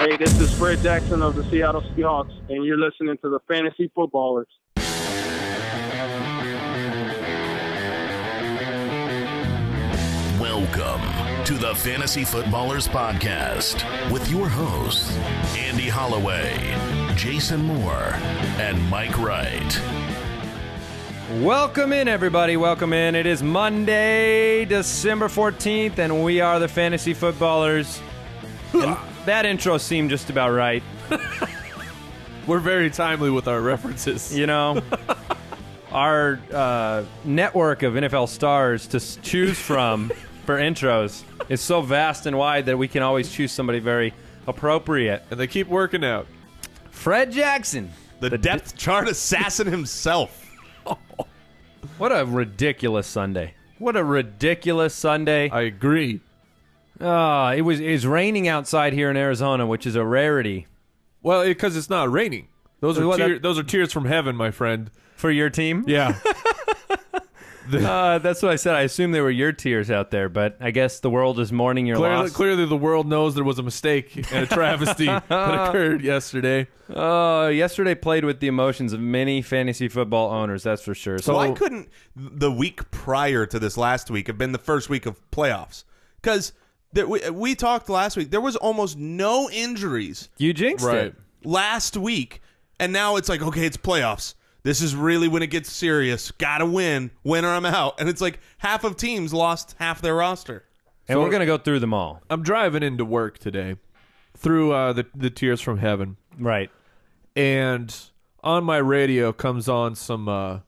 Hey, this is Fred Jackson of the Seattle Seahawks, and you're listening to the Fantasy Footballers. Welcome to the Fantasy Footballers Podcast with your hosts, Andy Holloway, Jason Moore, and Mike Wright. Welcome in, everybody. Welcome in. It is Monday, December 14th, and we are the Fantasy Footballers. And that intro seemed just about right. We're very timely with our references. You know, our network of NFL stars to choose from for intros is so vast and wide that we can always choose somebody very appropriate. And they keep working out. Fred Jackson. The depth chart assassin himself. What a ridiculous Sunday. What a ridiculous Sunday. I agree. It was raining outside here in Arizona, which is a rarity. Well, because it's not raining. Those are tears from heaven, my friend. For your team? Yeah. That's what I said. I assume they were your tears out there, but I guess the world is mourning your loss. Clearly, the world knows there was a mistake and a travesty that occurred yesterday. Yesterday played with the emotions of many fantasy football owners, that's for sure. So why couldn't the week prior to this last week have been the first week of playoffs? Because we talked last week. There was almost no injuries. You jinxed it. Last week, and now it's like, okay, it's playoffs. This is really when it gets serious. Gotta win or I'm out. And it's like half of teams lost half their roster. And we're going to go through them all. I'm driving into work today through the tears from heaven. Right. And on my radio comes on some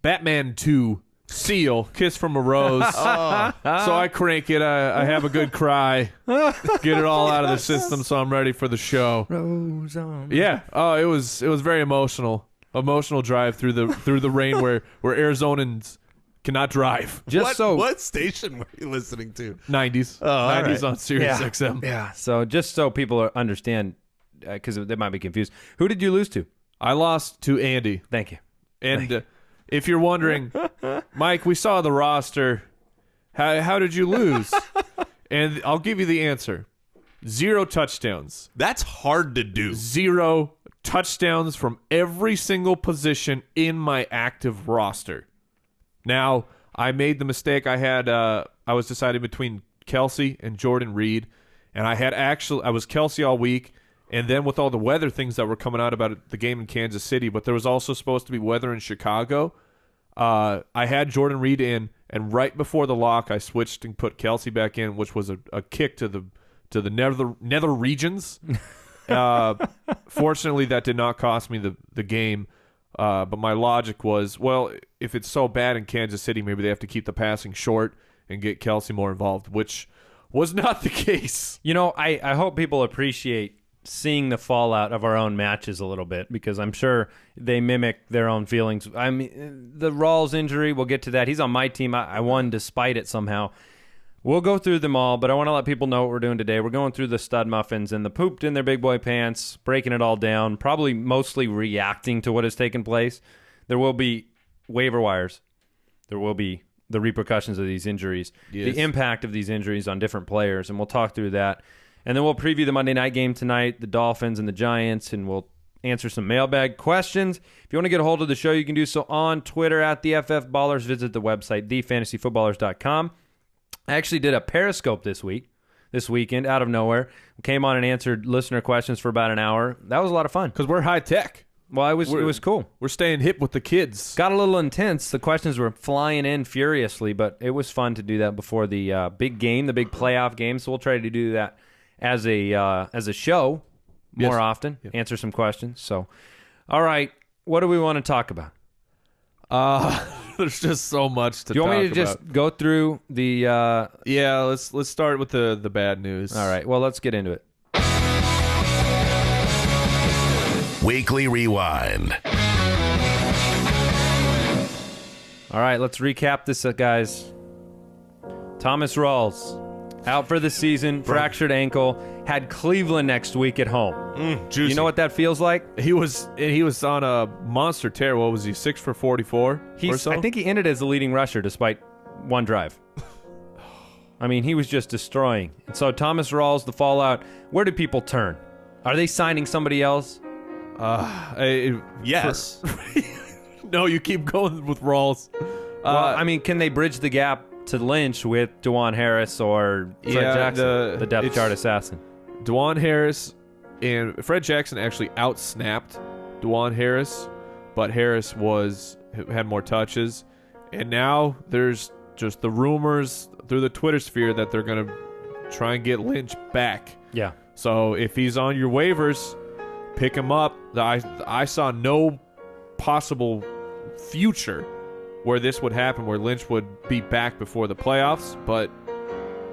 Batman 2 Seal, Kiss from a Rose. So I crank it. I have a good cry. Get it all out of the system so I'm ready for the show. Rose on. Yeah. Oh, it was very emotional. Emotional drive through the rain where Arizonans cannot drive. What station were you listening to? 90s. Oh, 90s right. on Sirius XM. Yeah. So just so people understand, because they might be confused, who did you lose to? I lost to Andy. Thank you. And if you're wondering, Mike, we saw the roster. How did you lose? And I'll give you the answer. 0 touchdowns. That's hard to do. 0 touchdowns from every single position in my active roster. Now, I made the mistake. I was deciding between Kelsey and Jordan Reed, and I was Kelsey all week, and then with all the weather things that were coming out about the game in Kansas City, but there was also supposed to be weather in Chicago. I had Jordan Reed in, and right before the lock, I switched and put Kelsey back in, which was a kick to the nether regions. Fortunately, that did not cost me the game. But my logic was, well, if it's so bad in Kansas City, maybe they have to keep the passing short and get Kelsey more involved, which was not the case. You know, I hope people appreciate seeing the fallout of our own matches a little bit, because I'm sure they mimic their own feelings. I mean, the Rawls injury, we'll get to that. He's on my team. I won despite it somehow. We'll go through them all, but I want to let people know what we're doing today. We're going through the StudMuffins and the pooped in their big boy pants, breaking it all down, probably mostly reacting to what has taken place. There will be waiver wires. There will be the repercussions of these injuries, the impact of these injuries on different players, and we'll talk through that. And then we'll preview the Monday night game tonight, the Dolphins and the Giants, and we'll answer some mailbag questions. If you want to get a hold of the show, you can do so on Twitter at the FF Ballers. Visit the website, thefantasyfootballers.com. I actually did a Periscope this weekend, out of nowhere. Came on and answered listener questions for about an hour. That was a lot of fun. Because we're high tech. Well, it was cool. We're staying hip with the kids. Got a little intense. The questions were flying in furiously, but it was fun to do that before the big game, the big playoff game. So we'll try to do that as a show more often. Yeah. Answer some questions. So, all right, what do we want to talk about? There's just so much to talk about. Do you want me to just go through the... Yeah, let's start with the bad news. All right, well, let's get into it. Weekly Rewind. All right, let's recap this, guys. Thomas Rawls, out for the season, fractured ankle, had Cleveland next week at home. Juicy. You know what that feels like? He was on a monster tear. What was he, 6 for 44 or so? I think he ended as the leading rusher despite one drive. I mean, he was just destroying. And so Thomas Rawls, the fallout, where do people turn? Are they signing somebody else? Yes. No, you keep going with Rawls. Well, I mean, can they bridge the gap to Lynch with DeJuan Harris or Fred Jackson, the depth chart assassin? DeJuan Harris and Fred Jackson actually outsnapped DeJuan Harris, but Harris had more touches. And now there's just the rumors through the Twitter sphere that they're going to try and get Lynch back. Yeah. So if he's on your waivers, pick him up. I saw no possible future where this would happen, where Lynch would be back before the playoffs, but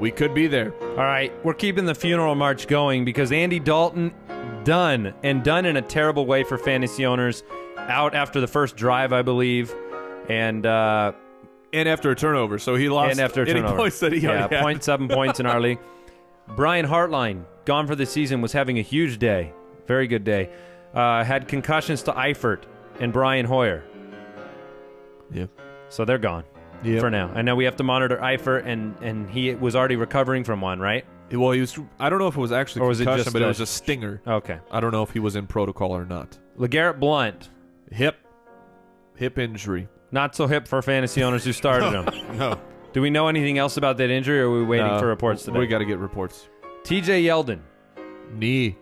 we could be there. All right, we're keeping the funeral march going because Andy Dalton done in a terrible way for fantasy owners, out after the first drive, I believe, and after a turnover, so he lost any points that he already had. 0.7 points in our league. Brian Hartline, gone for the season, was having a huge day, very good day. Had concussions to Eifert and Brian Hoyer. Yep. So they're gone for now. I know we have to monitor Eifert, and he was already recovering from one, right? Well, I don't know if it was actually concussion, but it was a stinger. Okay. I don't know if he was in protocol or not. LeGarrette Blount. Hip injury. Not so hip for fantasy owners who started him. No. Do we know anything else about that injury, or are we waiting for reports today? We got to get reports. TJ Yeldon. Knee.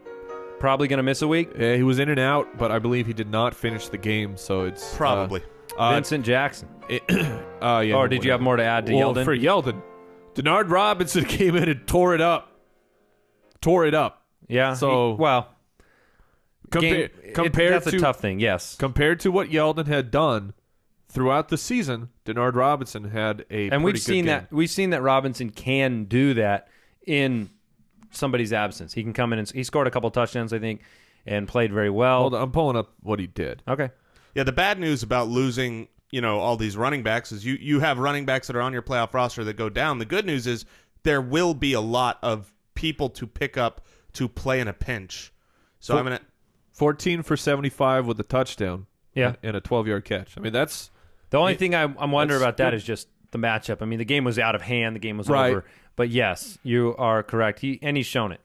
Probably going to miss a week? Yeah, he was in and out, but I believe he did not finish the game, so it's... Probably. Vincent Jackson. Yeah. Or did you have more to add to Yeldon? For Yeldon, Denard Robinson came in and tore it up. Yeah. So... compared that's a tough thing, yes. Compared to what Yeldon had done throughout the season, Denard Robinson had a and pretty good game. We've seen that Robinson can do that in somebody's absence. He can come in and he scored a couple touchdowns, I think, and played very well. Hold on, I'm pulling up what he did. Okay. Yeah, the bad news about losing, all these running backs is you have running backs that are on your playoff roster that go down. The good news is there will be a lot of people to pick up to play in a pinch. So I'm going to 14 for 75 with a touchdown. Yeah. And a 12-yard catch. I mean, that's... The only thing I'm wondering about that is just the matchup. I mean, the game was out of hand. The game was over. But yes, you are correct. He's shown it.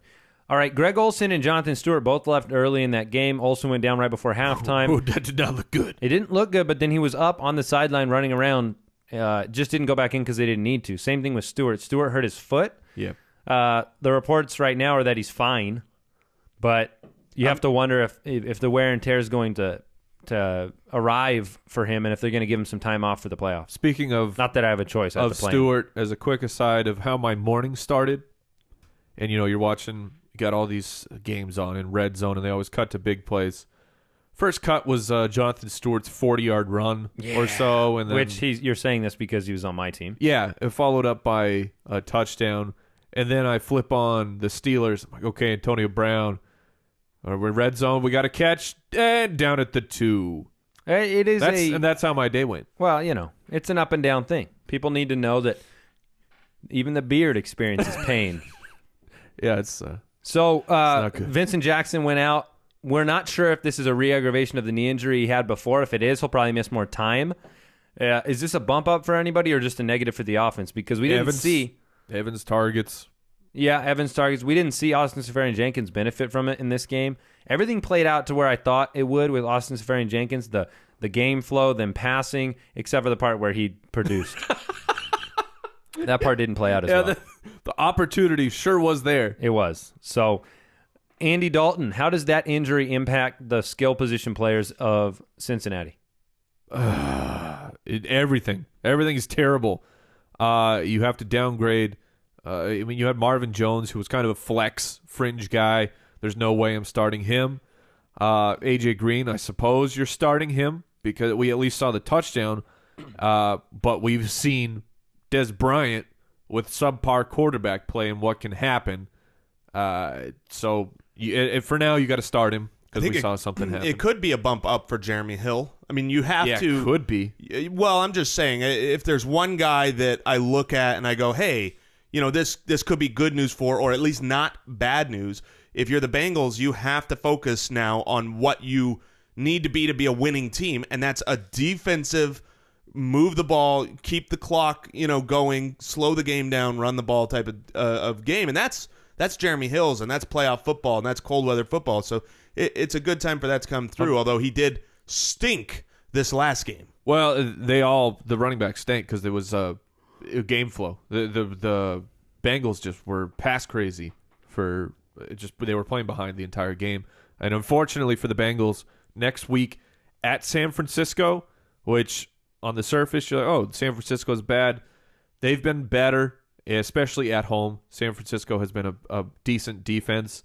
All right, Greg Olsen and Jonathan Stewart both left early in that game. Olsen went down right before halftime. Oh, that did not look good. It didn't look good, but then he was up on the sideline running around. Just didn't go back in because they didn't need to. Same thing with Stewart. Stewart hurt his foot. Yeah. The reports right now are that he's fine, but you have to wonder if the wear and tear is going to arrive for him, and if they're going to give him some time off for the playoffs. Speaking of... Not that I have a choice. I have of to play Stewart, as a quick aside of how my morning started, and you're watching... You got all these games on in red zone, and they always cut to big plays. First cut was Jonathan Stewart's 40-yard run or so, and then, which you're saying this because he was on my team. Yeah, it followed up by a touchdown, and then I flip on the Steelers. I'm like, okay, Antonio Brown, we're in red zone. We got a catch, and down at the 2. It is and that's how my day went. Well, it's an up and down thing. People need to know that even the beard experiences pain. Yeah, it's. So not good. Vincent Jackson went out. We're not sure if this is a re-aggravation of the knee injury he had before. If it is, he'll probably miss more time. Is this a bump up for anybody or just a negative for the offense? Because we didn't see... Evans targets. Yeah, Evans targets. We didn't see Austin Seferian-Jenkins benefit from it in this game. Everything played out to where I thought it would with Austin Seferian-Jenkins. The game flow, them passing, except for the part where he produced. That part didn't play out as well. The opportunity sure was there. It was. So, Andy Dalton, how does that injury impact the skill position players of Cincinnati? Everything. Everything is terrible. You have to downgrade. You had Marvin Jones, who was kind of a flex fringe guy. There's no way I'm starting him. AJ Green, I suppose you're starting him because we at least saw the touchdown. But we've seen Des Bryant with subpar quarterback play and what can happen. So for now, you got to start him because we saw something happen. It could be a bump up for Jeremy Hill. I mean, you have to. It could be. Well, I'm just saying, if there's one guy that I look at and I go, hey, this could be good news for, or at least not bad news. If you're the Bengals, you have to focus now on what you need to be a winning team, and that's a defensive move the ball, keep the clock, going, slow the game down, run the ball type of game, and that's that's Jeremy Hills, and that's playoff football, and that's cold weather football. So it's a good time for that to come through, although he did stink this last game. Well, the running backs stink because there was a game flow. The Bengals just were pass crazy they were playing behind the entire game. And unfortunately for the Bengals, next week at San Francisco, which on the surface you're like, oh, San Francisco is bad. They've been better, especially at home. San Francisco has been a decent defense.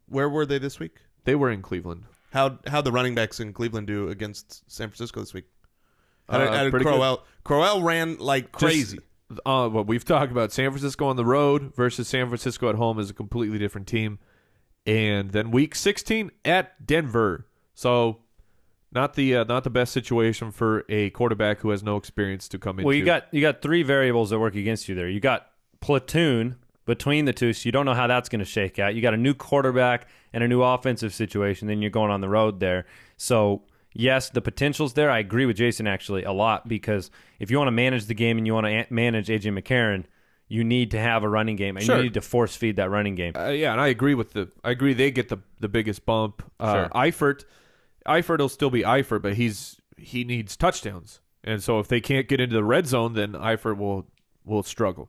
Where were they this week? They were in Cleveland. How'd the running backs in Cleveland do against San Francisco this week? How did Crowell ran like crazy. What we've talked about, San Francisco on the road versus San Francisco at home is a completely different team. And then week 16 at Denver. So not the best situation for a quarterback who has no experience to come into. Well, you got three variables that work against you there. You got platoon between the two, so you don't know how that's going to shake out. You got a new quarterback and a new offensive situation, then you're going on the road there. So, yes, the potential's there. I agree with Jason actually a lot, because if you want to manage the game and you want to manage A.J. McCarron, you need to have a running game, and sure. You need to force feed that running game. Yeah, and I agree they get the biggest bump. Sure. Eifert will still be Eifert, but he needs touchdowns. And so if they can't get into the red zone, then Eifert will struggle.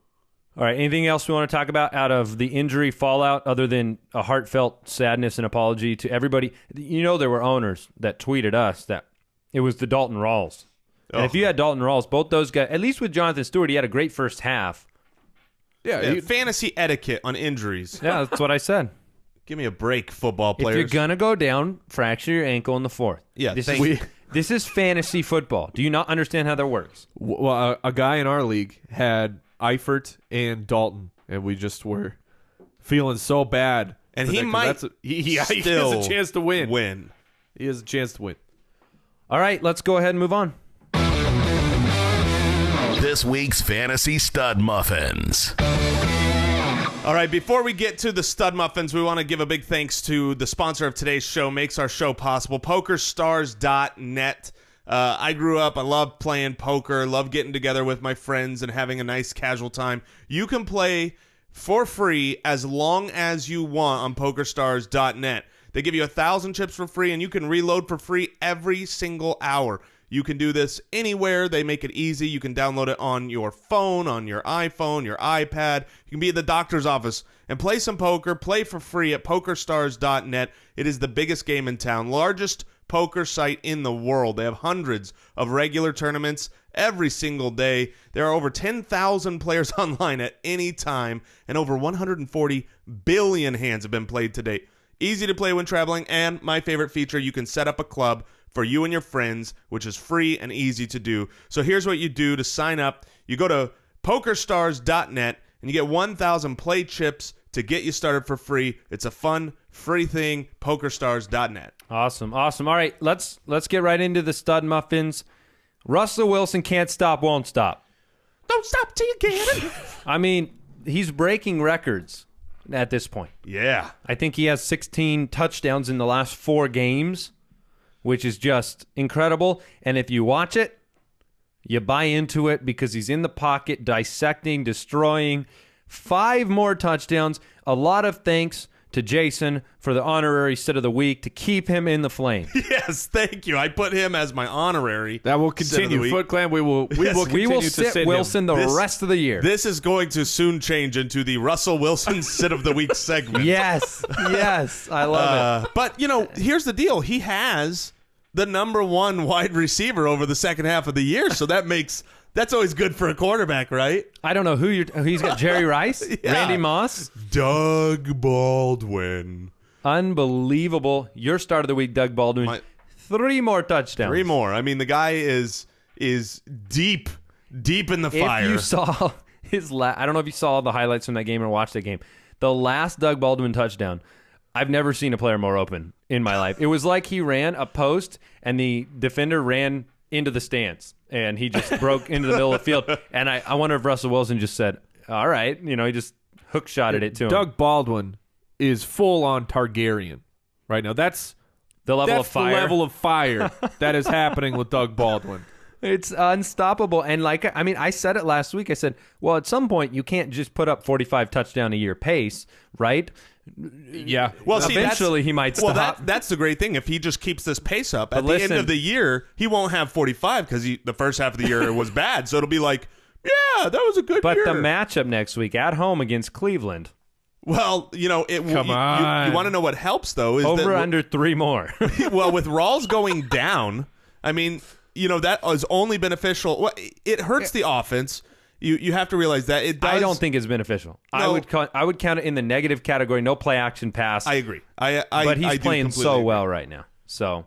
All right, anything else we want to talk about out of the injury fallout other than a heartfelt sadness and apology to everybody? You know, there were owners that tweeted us that it was the Dalton Rawls. And if you had Dalton Rawls, both those guys, at least with Jonathan Stewart, he had a great first half. Yeah, fantasy etiquette on injuries. Yeah, that's what I said. Give me a break, football players. If you're going to go down, fracture your ankle in the fourth. Yeah, this is fantasy football. Do you not understand how that works? Well, a guy in our league had Eifert and Dalton, and we just were feeling so bad. And he might he has a chance to win. He has a chance to win. All right, let's go ahead and move on. This week's Fantasy Stud Muffins. All right, before we get to the Stud Muffins, we want to give a big thanks to the sponsor of today's show, makes our show possible, PokerStars.net. I grew up, I love playing poker, love getting together with my friends and having a nice casual time. You can play for free as long as you want on PokerStars.net. They give you 1,000 chips for free, and you can reload for free every single hour. You can do this anywhere. They make it easy. You can download it on your phone, on your iPhone, your iPad. You can be at the doctor's office and play some poker. Play for free at PokerStars.net. It is the biggest game in town, largest poker site in the world. They have hundreds of regular tournaments every single day. There are over 10,000 players online at any time, and over 140 billion hands have been played to date. Easy to play when traveling, and my favorite feature, you can set up a club for you and your friends, which is free and easy to do. So here's what you do to sign up. You go to PokerStars.net, and you get 1,000 play chips to get you started for free. It's a fun, free thing, PokerStars.net. Awesome. All right, let's get right into the Stud Muffins. Russell Wilson can't stop, won't stop. Don't stop till you get it. I mean, he's breaking records at this point. Yeah. I think he has 16 touchdowns in the last 4 games, which is just incredible. And if you watch it, you buy into it because he's in the pocket, dissecting, destroying. 5 more touchdowns. A lot of thanks to Jason for the honorary sit of the week to keep him in the flame. Yes, thank you. I put him as my honorary. That will continue. Foot Clan, we will continue to sit Wilson him. the rest of the year. This is going to soon change into the Russell Wilson sit of the week segment. Yes, I love it. But, here's the deal. He has the number 1 wide receiver over the second half of the year, so that's always good for a quarterback, right? I don't know he's got Jerry Rice, Yeah. Randy Moss, Doug Baldwin. Unbelievable. Your start of the week, Doug Baldwin. 3 more touchdowns. 3 more. I mean, the guy is deep in the fire. If you saw I don't know if you saw the highlights from that game or watched that game. The last Doug Baldwin touchdown, I've never seen a player more open in my life. It was like he ran a post and the defender ran into the stands and he just broke into the middle of the field. And I wonder if Russell Wilson just said, all right, he just hook shotted it to him. Doug Baldwin is full on Targaryen right now. That's the level of fire. The level of fire that is happening with Doug Baldwin. It's unstoppable. And I said it last week. I said, well, at some point you can't just put up 45 touchdown a year pace, right? Yeah. Well, eventually he might stop. Well, that's the great thing. If he just keeps this pace up, at the end of the year, he won't have 45 because the first half of the year was bad. So it'll be like, yeah, that was a good year. But the matchup next week at home against Cleveland. Well, Come on. You want to know what helps, though? Is over under 3 more. Well, with Rawls going down, I mean, that is only beneficial. Well, it hurts the offense. You have to realize that it does. I don't think it's beneficial. No. I would count it in the negative category. No play action pass. I agree. But he's playing so well right now. So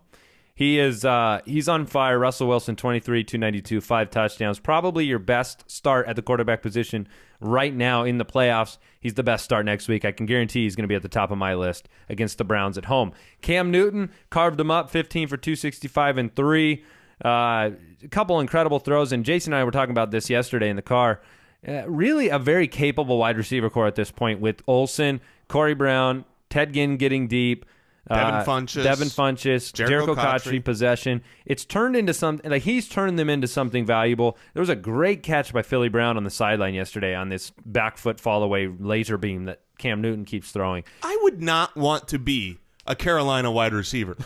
he is. He's on fire. Russell Wilson, 23, 292, 5 touchdowns. Probably your best start at the quarterback position right now in the playoffs. He's the best start next week. I can guarantee he's going to be at the top of my list against the Browns at home. Cam Newton carved him up, 15 for 265 and 3. A couple incredible throws, and Jason and I were talking about this yesterday in the car. Really a very capable wide receiver core at this point with Olsen, Corey Brown, Ted Ginn getting deep, Devin Funchess, Jericho Cotchery possession. It's turned into something, he's turned them into something valuable. There was a great catch by Philly Brown on the sideline yesterday on this back foot fall away laser beam that Cam Newton keeps throwing. I would not want to be a Carolina wide receiver.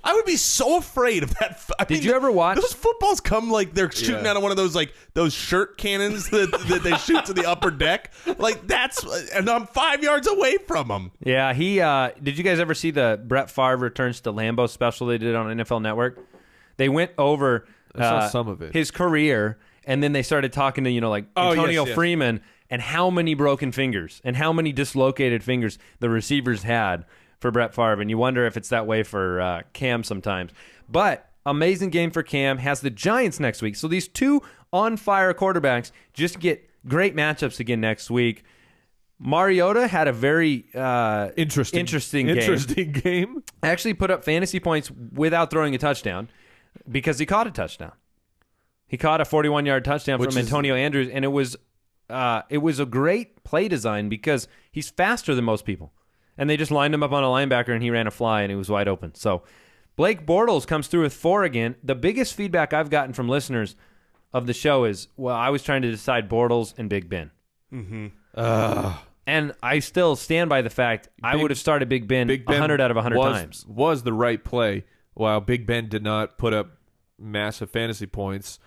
I would be so afraid of that. Did you ever watch? Those footballs come like they're shooting out of one of those those shirt cannons that they shoot to the upper deck. And I'm 5 yards away from them. Yeah, he. Did you guys ever see the Brett Favre returns to Lambeau special they did on NFL Network? They went over I saw some of it. His career, and then they started talking to Antonio Freeman and how many broken fingers and how many dislocated fingers the receivers had for Brett Favre, and you wonder if it's that way for Cam sometimes. But amazing game for Cam. Has the Giants next week. So these two on-fire quarterbacks just get great matchups again next week. Mariota had a very interesting game. Actually put up fantasy points without throwing a touchdown because he caught a touchdown. He caught a 41-yard touchdown from Antonio Andrews, and it was a great play design because he's faster than most people. And they just lined him up on a linebacker, and he ran a fly, and he was wide open. So Blake Bortles comes through with 4 again. The biggest feedback I've gotten from listeners of the show is, well, I was trying to decide Bortles and Big Ben. Mm-hmm. And I still stand by the fact I would have started Big Ben 100 out of 100 times. Was the right play, while Big Ben did not put up massive fantasy points.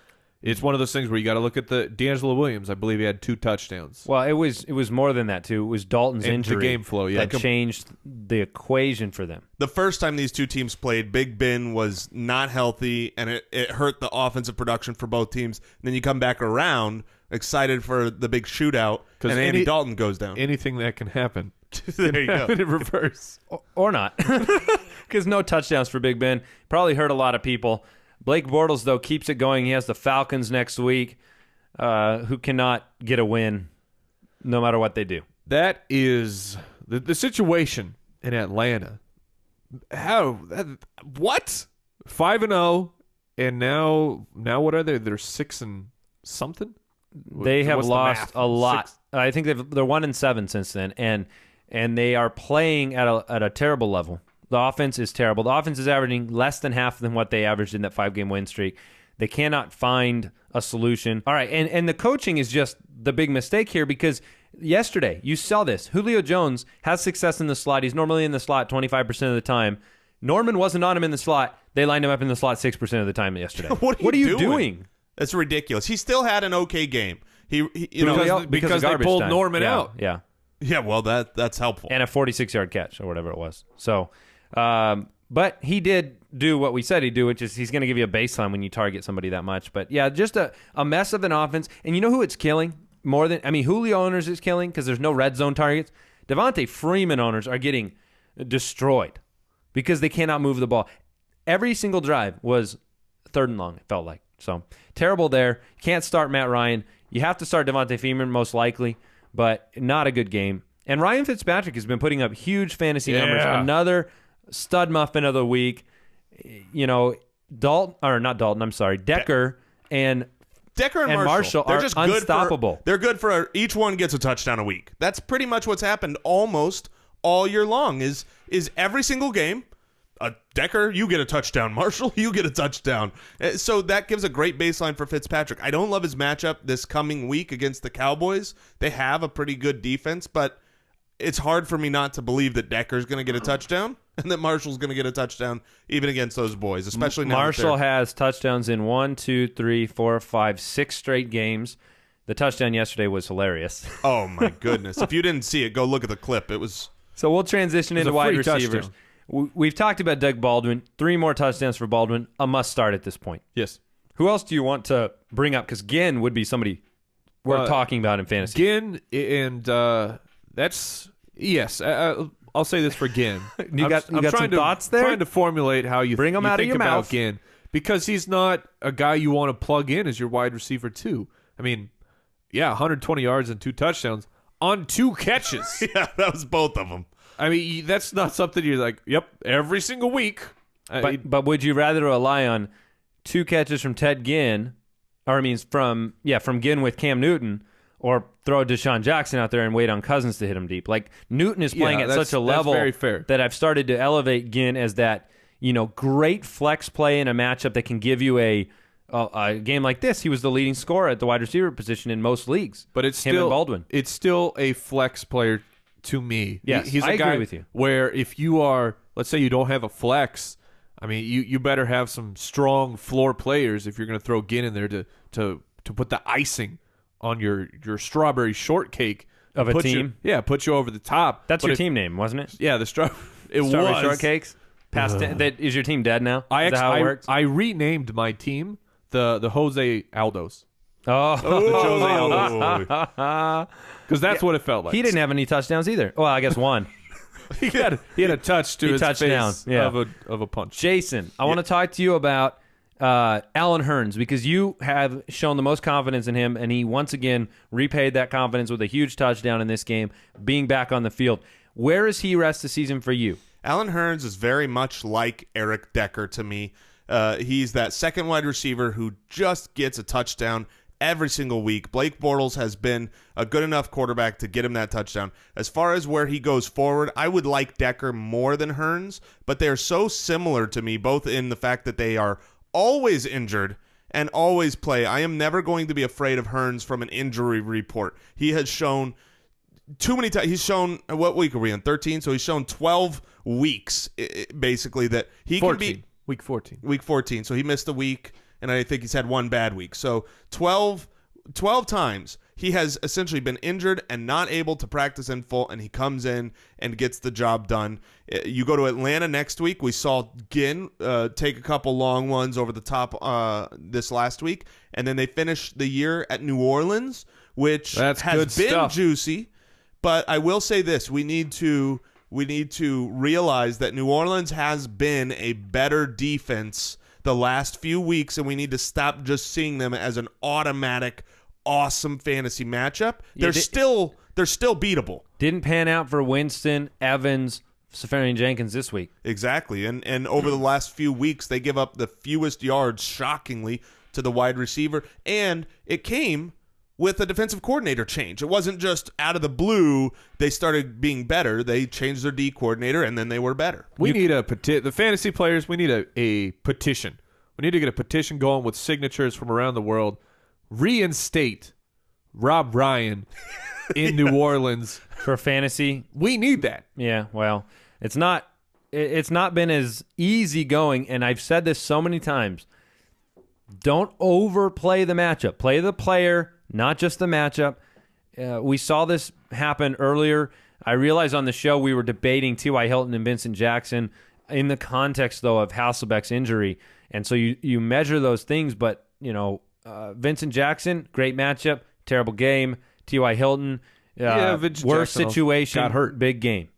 It's one of those things where you got to look at the D'Angelo Williams. I believe he had 2 touchdowns. Well, it was more than that too. It was Dalton's injury, the game flow, yeah, that changed the equation for them. The first time these two teams played, Big Ben was not healthy, and it hurt the offensive production for both teams. And then you come back around, excited for the big shootout, and Andy Dalton goes down. Anything that can happen. There you go. In reverse, or not, because no touchdowns for Big Ben. Probably hurt a lot of people. Blake Bortles, though, keeps it going. He has the Falcons next week, who cannot get a win no matter what they do. That is the situation in Atlanta. What? 5-0, and now what are they? They're 6 and something. They have lost a lot. I think they're 1-7 since then, and they are playing at a terrible level. The offense is terrible. The offense is averaging less than half than what they averaged in that 5-game win streak. They cannot find a solution. All right, and the coaching is just the big mistake here because yesterday, you saw this. Julio Jones has success in the slot. He's normally in the slot 25% of the time. Norman wasn't on him in the slot. They lined him up in the slot 6% of the time yesterday. What are you doing? That's ridiculous. He still had an okay game. Because they pulled time. Norman out. Yeah. Yeah, well, that's helpful. And a 46-yard catch or whatever it was. So, but he did do what we said he'd do, which is he's going to give you a baseline when you target somebody that much. But, yeah, just a mess of an offense. And you know who it's killing more than – Julio owners is killing because there's no red zone targets. Devontae Freeman owners are getting destroyed because they cannot move the ball. Every single drive was 3rd and long, it felt like. So, terrible there. Can't start Matt Ryan. You have to start Devontae Freeman most likely, but not a good game. And Ryan Fitzpatrick has been putting up huge fantasy numbers. Another stud muffin of the week. Decker and Marshall they're are just unstoppable. They're good for each one gets a touchdown a week. That's pretty much what's happened almost all year long. Is every single game Decker, you get a touchdown. Marshall, you get a touchdown. So that gives a great baseline for Fitzpatrick. I don't love his matchup this coming week against the Cowboys. They have a pretty good defense, but it's hard for me not to believe that Decker's going to get a touchdown and that Marshall's going to get a touchdown even against those boys, especially now. Marshall has touchdowns in 1, 2, 3, 4, 5, 6 straight games. The touchdown yesterday was hilarious. Oh, my goodness. If you didn't see it, go look at the clip. It was... So we'll transition into wide receivers. Touchdown. We've talked about Doug Baldwin. 3 more touchdowns for Baldwin. A must start at this point. Yes. Who else do you want to bring up? Because Ginn would be somebody we're talking about in fantasy. Ginn, and that's... Yes. I'll say this for Ginn. You got some thoughts there? I'm trying to formulate how you bring them out of your about mouth. Ginn, because he's not a guy you want to plug in as your wide receiver too. I mean, 120 yards and 2 touchdowns on 2 catches. Yeah, that was both of them. I mean, that's not something you're like, yep, every single week. But would you rather rely on 2 catches from Ted Ginn, or from Ginn with Cam Newton, or throw Deshaun Jackson out there and wait on Cousins to hit him deep? Like, Newton is playing at such a level very fair. that I've started to elevate Ginn as that, great flex play in a matchup that can give you a game like this. He was the leading scorer at the wide receiver position in most leagues. But it's him still and Baldwin. It's still a flex player to me. Yes, he's a I guy agree with you. Where if you are, let's say you don't have a flex, I mean, you better have some strong floor players if you're going to throw Ginn in there to put the icing on your strawberry shortcake of a team. Put you over the top. That's your team name, wasn't it? Yeah, the strawberry shortcakes. That is your team dead now? Is that how it works? I renamed my team the Jose Aldos. Oh, the Jose Aldos. Because that's what it felt like. He didn't have any touchdowns either. Well, I guess one. he had a touch to his touchdown. face of a punch. Jason, I want to talk to you about Allen Hurns, because you have shown the most confidence in him, and he once again repaid that confidence with a huge touchdown in this game, being back on the field. Where is he rest the season for you? Allen Hurns is very much like Eric Decker to me. He's that second wide receiver who just gets a touchdown every single week. Blake Bortles has been a good enough quarterback to get him that touchdown. As far as where he goes forward, I would like Decker more than Hurns, but they're so similar to me, both in the fact that they are always injured and always play. I am never going to be afraid of Hurns from an injury report. He has shown too many times. He's shown, what week are we in? 13? So he's shown 12 weeks, basically, that he 14. can be. Week 14. Week 14. So he missed a week, and I think he's had one bad week. So 12 times he has essentially been injured and not able to practice in full, and he comes in and gets the job done. You go to Atlanta next week. We saw Ginn take a couple long ones over the top this last week, and then they finish the year at New Orleans, which has been juicy. But I will say this: we need to realize that New Orleans has been a better defense the last few weeks, and we need to stop just seeing them as an automatic, awesome fantasy matchup. They're still beatable. Didn't pan out for Winston, Evans, Safarian Jenkins this week. Exactly, and over the last few weeks, they give up the fewest yards, shockingly, to the wide receiver, and it came with a defensive coordinator change. It wasn't just out of the blue they started being better. They changed their D coordinator, and then they were better. We need the fantasy players, we need a petition. We need to get a petition going with signatures from around the world. Reinstate Rob Ryan in New Orleans. For fantasy? We need that. Yeah, well, it's not been as easy going, and I've said this so many times. Don't overplay the matchup. Play the player, not just the matchup. We saw this happen earlier. I realized on the show we were debating T.Y. Hilton and Vincent Jackson in the context, though, of Hasselbeck's injury. And so you measure those things, but, Vincent Jackson, great matchup, terrible game. T.Y. Hilton, worst situation, got hurt, big game.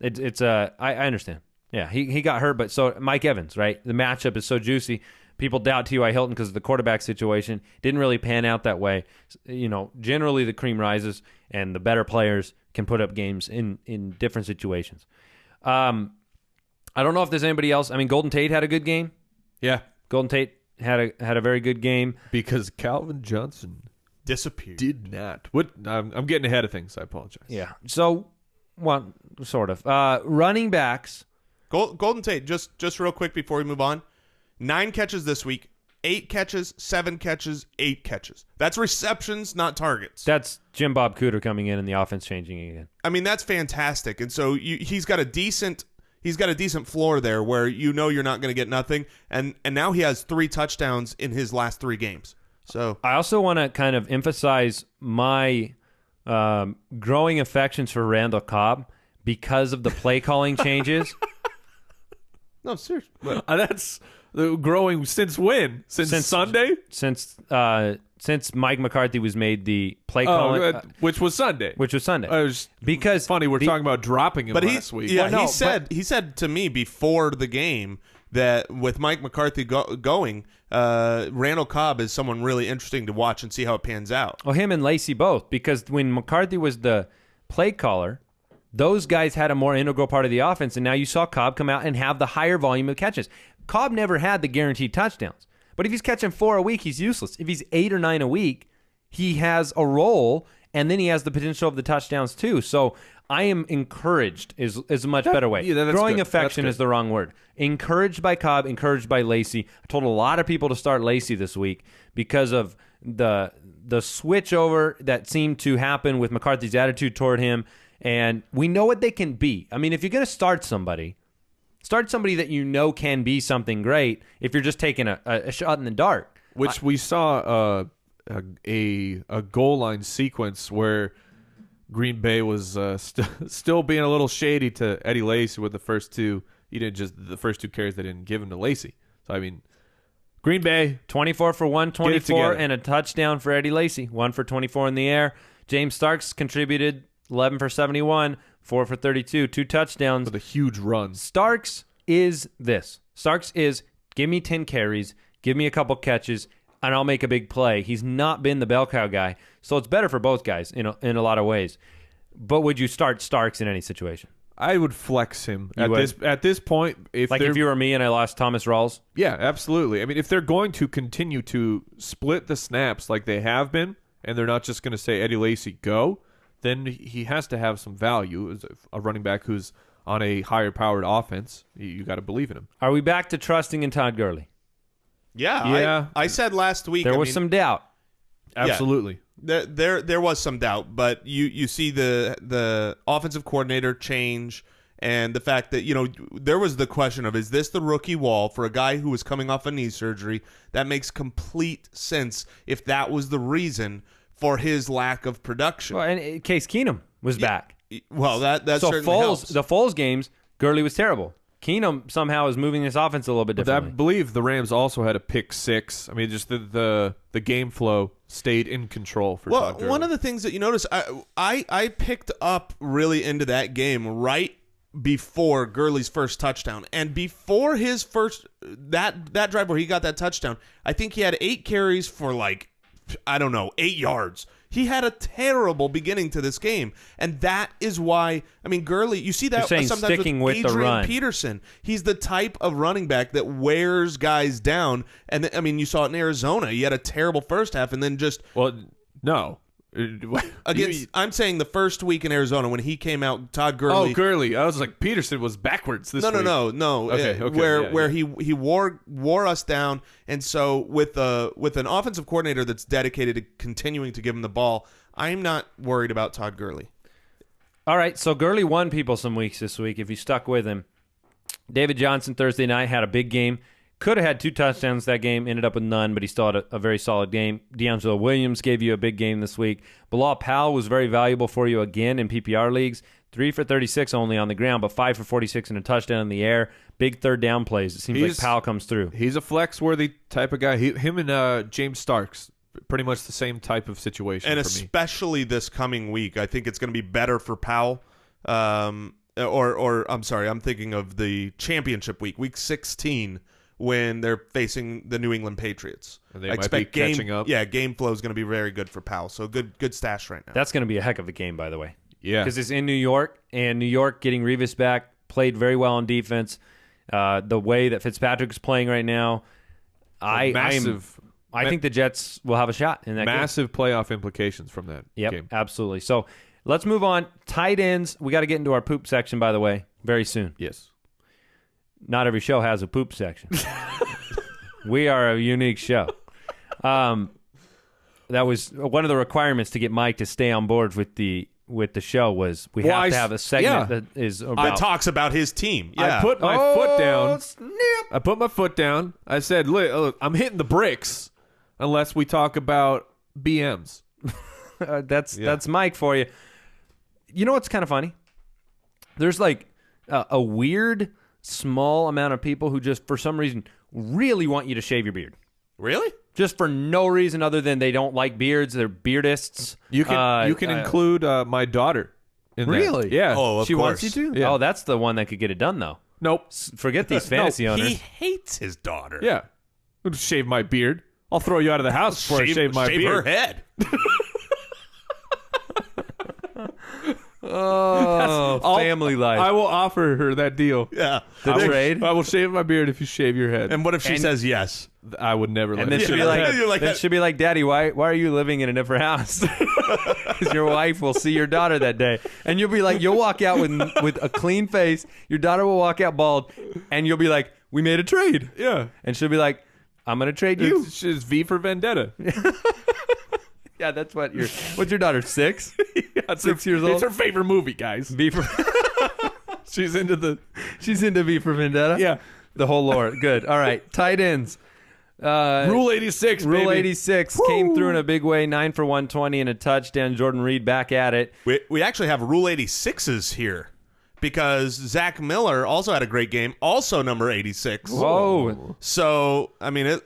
I understand. Yeah, he got hurt, but so Mike Evans, right? The matchup is so juicy. People doubt T.Y. Hilton because of the quarterback situation. Didn't really pan out that way. Generally the cream rises, and the better players can put up games in different situations. I don't know if there's anybody else. I mean, Golden Tate had a good game. Yeah, Golden Tate had a very good game because Calvin Johnson disappeared. Did not. What? I'm getting ahead of things. I apologize. Yeah. So, sort of. Running backs. Golden Tate, just real quick before we move on. 9 catches this week, 8 catches, 7 catches, 8 catches. That's receptions, not targets. That's Jim Bob Cooter coming in and the offense changing again. I mean, that's fantastic. And so he's got a decent floor there where you know you're not going to get nothing. And now he has 3 touchdowns in his last 3 games. So I also want to kind of emphasize my growing affections for Randall Cobb because of the play calling changes. No, seriously. That's growing since when? Since Sunday? Since Mike McCarthy was made the play calling, which was Sunday. Because funny we're talking about dropping him last week. Yeah, he said to me before the game that with Mike McCarthy going, Randall Cobb is someone really interesting to watch and see how it pans out. Well, him and Lacey both, because when McCarthy was the play caller, those guys had a more integral part of the offense, and now you saw Cobb come out and have the higher volume of catches. Cobb never had the guaranteed touchdowns, but if he's catching 4 a week, he's useless. If he's 8 or 9 a week, he has a role, and then he has the potential of the touchdowns too. So I am encouraged is a much better way. Yeah, Growing good. affection is the wrong word. Encouraged by Cobb, encouraged by Lacey. I told a lot of people to start Lacey this week because of the switch over that seemed to happen with McCarthy's attitude toward him. And we know what they can be. I mean, if you're going to start somebody that you know can be something great if you're just taking a shot in the dark. Which we saw a goal line sequence where Green Bay was still being a little shady to Eddie Lacy with the first 2. He didn't just the first 2 carries they didn't give him to Lacy. So, I mean, Green Bay. 24 for 124 and a touchdown for Eddie Lacy. 1 for 24 in the air. James Starks contributed 11 for 71, 4 for 32, 2 touchdowns. With a huge run. Starks is this. Starks is, give me 10 carries, give me a couple catches, and I'll make a big play. He's not been the bell cow guy, so it's better for both guys in a lot of ways. But would you start Starks in any situation? I would flex him at this point. If you were me and I lost Thomas Rawls? Yeah, absolutely. I mean, if they're going to continue to split the snaps like they have been, and they're not just going to say Eddie Lacy go, then he has to have some value as a running back who's on a higher-powered offense. You got to believe in him. Are we back to trusting in Todd Gurley? Yeah. I said last week there was some doubt. Absolutely. Yeah, there was some doubt, but you see the offensive coordinator change and the fact that, there was the question of, is this the rookie wall for a guy who was coming off a knee surgery? That makes complete sense if that was the reason for his lack of production. Well, and Case Keenum was back. Well, that so certainly helps. The Foles games, Gurley was terrible. Keenum somehow is moving this offense a little bit differently. I believe the Rams also had a pick 6. I mean, just the game flow stayed in control for Todd Gurley. One of the things that you notice, I picked up really into that game right before Gurley's first touchdown, and before his first that drive where he got that touchdown, I think he had 8 carries for 8 yards. He had a terrible beginning to this game, and that is why, Gurley, you see that sometimes sticking with Adrian the run. Peterson. He's the type of running back that wears guys down, and you saw it in Arizona. He had a terrible first half, and then just... Well, no. I'm saying the first week in Arizona when he came out, Todd Gurley. Oh, Gurley. I was like, Peterson was backwards this week. No. Okay. Where he wore us down, and so with an offensive coordinator that's dedicated to continuing to give him the ball, I'm not worried about Todd Gurley. All right, so Gurley won people some weeks this week if you stuck with him. David Johnson Thursday night had a big game. Could have had 2 touchdowns that game, ended up with none, but he still had a very solid game. D'Angelo Williams gave you a big game this week. Bilal Powell was very valuable for you again in PPR leagues. 3 for 36 only on the ground, but 5 for 46 and a touchdown in the air. Big third down plays. It seems like Powell comes through. He's a flex-worthy type of guy. Him and James Starks, pretty much the same type of situation and for me. Especially this coming week, I think it's going to be better for Powell. I'm sorry, I'm thinking of the championship week 16, when they're facing the New England Patriots. And they might be catching up. Yeah, game flow is going to be very good for Powell. So good stash right now. That's going to be a heck of a game, by the way. Yeah. Because it's in New York, and New York getting Revis back, played very well on defense. The way that Fitzpatrick's playing right now, I think the Jets will have a shot in that game. Massive playoff implications from that game. Yep, absolutely. So let's move on. Tight ends. We got to get into our poop section, by the way, very soon. Yes. not every show has a poop section. We are a unique show. That was one of the requirements to get Mike to stay on board with the show was we have to have a segment that is about... that talks about his team. Yeah. I put my foot down. Snap. I put my foot down. I said, look, I'm hitting the bricks unless we talk about BMs. That's Mike for you. You know what's kind of funny? There's like a weird small amount of people who just for some reason really want you to shave your beard. Really? Just for no reason other than they don't like beards. They're beardists. You can include my daughter in that. Really? Yeah. Oh, of she course. wants you to? Yeah. Oh, that's the one that could get it done, though. Nope. Forget these fantasy owners. He hates his daughter. Yeah. I'll just shave my beard. I'll throw you out of the house before I shave my beard. her head. Oh, family life. I will offer her that deal. Yeah. The trade? I will shave my beard if you shave your head. And what if she says yes? I would never let And then her she'll shave be my like, head. You're like then that. she'll be like, Daddy, why are you living in a different house? Because your wife will see your daughter that day, and you'll be like, you'll walk out with a clean face. Your daughter will walk out bald, and you'll be like, we made a trade. Yeah. And she'll be like, I'm gonna trade you. It's V for Vendetta. Yeah, that's what what's your daughter? 6? Yeah, 6 years old. It's her favorite movie, guys. V for She's into V for Vendetta. Yeah. The whole lore. Good. All right. Tight ends. Rule 86, Rule baby. 86 came through in a big way. 9 for 120 and a touchdown. Jordan Reed back at it. We actually have Rule 86s here because Zach Miller also had a great game, also number 86. Whoa. So, I mean,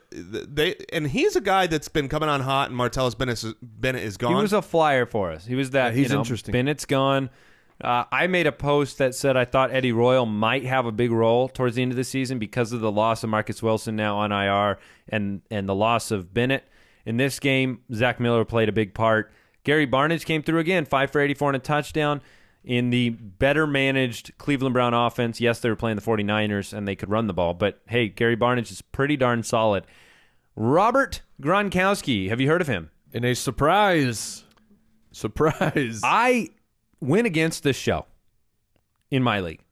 and he's a guy that's been coming on hot, and Martellus Bennett is gone. He was a flyer for us. He was that. He's interesting. Bennett's gone. I made a post that said I thought Eddie Royal might have a big role towards the end of the season because of the loss of Marcus Wilson now on IR and the loss of Bennett. In this game, Zach Miller played a big part. Gary Barnidge came through again, 5 for 84 and a touchdown in the better managed Cleveland Brown offense. Yes, they were playing the 49ers and they could run the ball, but hey, Gary Barnidge is pretty darn solid. Robert Gronkowski, have you heard of him? In a surprise. I went against this show in my league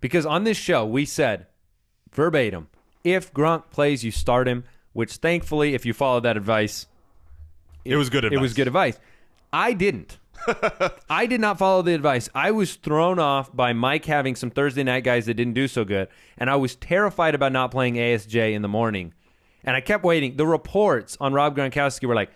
because on this show we said verbatim, if Gronk plays, you start him, which thankfully, if you follow that advice, it was good advice. It was good advice. I didn't. I did not follow the advice. I was thrown off by Mike having some Thursday night guys that didn't do so good, and I was terrified about not playing ASJ in the morning, and I kept waiting. The reports on Rob Gronkowski were like,